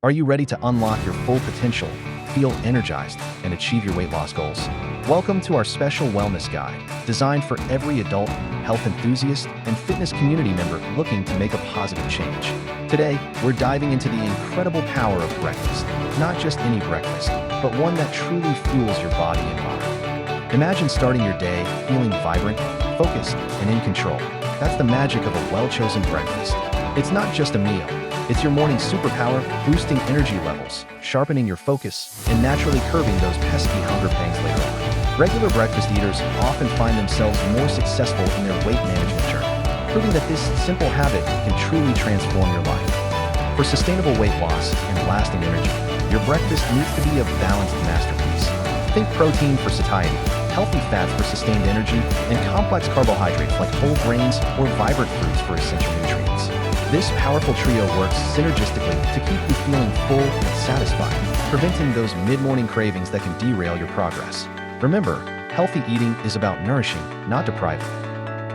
Are you ready to unlock your full potential, feel energized, and achieve your weight loss goals? Welcome to our special wellness guide, designed for every adult, health enthusiast, and fitness community member looking to make a positive change. Today, we're diving into the incredible power of breakfast. Not just any breakfast, but one that truly fuels your body and mind. Imagine starting your day feeling vibrant, focused, and in control. That's the magic of a well-chosen breakfast. It's not just a meal. It's your morning superpower, boosting energy levels, sharpening your focus, and naturally curbing those pesky hunger pangs later on. Regular breakfast eaters often find themselves more successful in their weight management journey, proving that this simple habit can truly transform your life. For sustainable weight loss and lasting energy, your breakfast needs to be a balanced masterpiece. Think protein for satiety, healthy fats for sustained energy, and complex carbohydrates like whole grains or vibrant fruits for essential nutrients. This powerful trio works synergistically to keep you feeling full and satisfied, preventing those mid-morning cravings that can derail your progress. Remember, healthy eating is about nourishing, not depriving.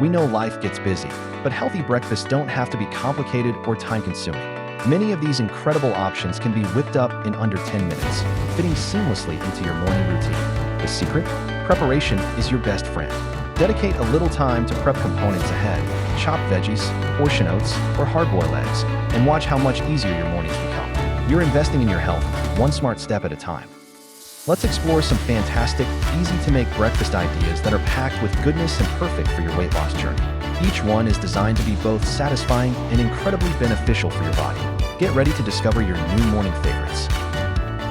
We know life gets busy, but healthy breakfasts don't have to be complicated or time-consuming. Many of these incredible options can be whipped up in under 10 minutes, fitting seamlessly into your morning routine. The secret? Preparation is your best friend. Dedicate a little time to prep components ahead, chop veggies, portion oats, or hard-boiled eggs, and watch how much easier your mornings become. You're investing in your health, one smart step at a time. Let's explore some fantastic, easy-to-make breakfast ideas that are packed with goodness and perfect for your weight loss journey. Each one is designed to be both satisfying and incredibly beneficial for your body. Get ready to discover your new morning favorites.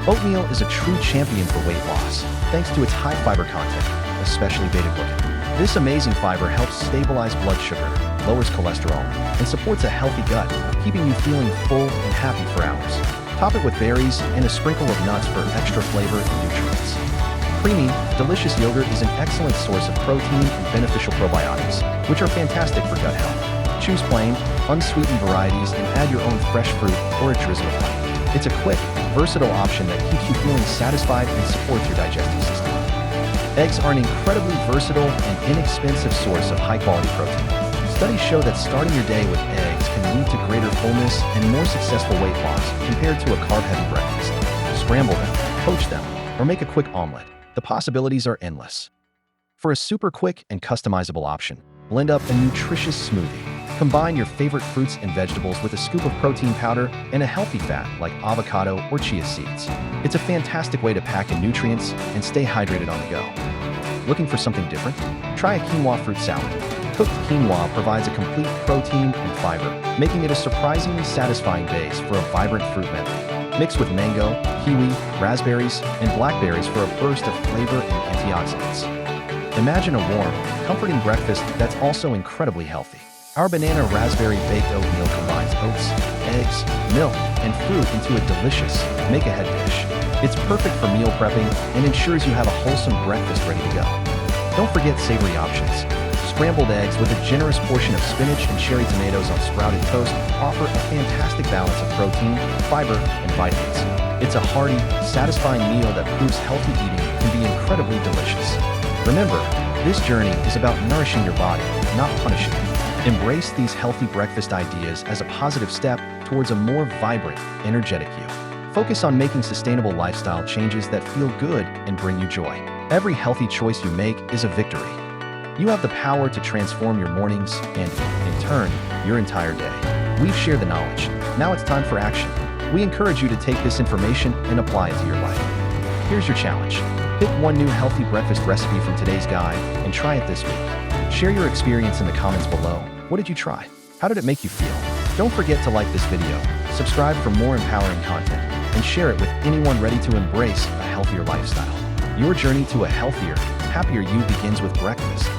Oatmeal is a true champion for weight loss, thanks to its high fiber content, especially beta-glucan. This amazing fiber helps stabilize blood sugar, lowers cholesterol, and supports a healthy gut, keeping you feeling full and happy for hours. Top it with berries and a sprinkle of nuts for extra flavor and nutrients. Creamy, delicious yogurt is an excellent source of protein and beneficial probiotics, which are fantastic for gut health. Choose plain, unsweetened varieties and add your own fresh fruit or a drizzle of honey. It's a quick, versatile option that keeps you feeling satisfied and supports your digestive system. Eggs are an incredibly versatile and inexpensive source of high-quality protein. Studies show that starting your day with eggs can lead to greater fullness and more successful weight loss compared to a carb-heavy breakfast. Scramble them, poach them, or make a quick omelet. The possibilities are endless. For a super quick and customizable option, blend up a nutritious smoothie. Combine your favorite fruits and vegetables with a scoop of protein powder and a healthy fat like avocado or chia seeds. It's a fantastic way to pack in nutrients and stay hydrated on the go. Looking for something different? Try a quinoa fruit salad. Cooked quinoa provides a complete protein and fiber, making it a surprisingly satisfying base for a vibrant fruit medley. Mixed with mango, kiwi, raspberries, and blackberries for a burst of flavor and antioxidants. Imagine a warm, comforting breakfast that's also incredibly healthy. Our banana raspberry baked oatmeal combines oats, eggs, milk, and fruit into a delicious make-ahead dish. It's perfect for meal prepping and ensures you have a wholesome breakfast ready to go. Don't forget savory options. Scrambled eggs with a generous portion of spinach and cherry tomatoes on sprouted toast offer a fantastic balance of protein, fiber, and vitamins. It's a hearty, satisfying meal that proves healthy eating can be incredibly delicious. Remember, this journey is about nourishing your body, not punishing it. Embrace these healthy breakfast ideas as a positive step towards a more vibrant, energetic you. Focus on making sustainable lifestyle changes that feel good and bring you joy. Every healthy choice you make is a victory. You have the power to transform your mornings and, in turn, your entire day. We've shared the knowledge. Now it's time for action. We encourage you to take this information and apply it to your life. Here's your challenge. Pick one new healthy breakfast recipe from today's guide and try it this week. Share your experience in the comments below. What did you try? How did it make you feel? Don't forget to like this video, subscribe for more empowering content, and share it with anyone ready to embrace a healthier lifestyle. Your journey to a healthier, happier you begins with breakfast.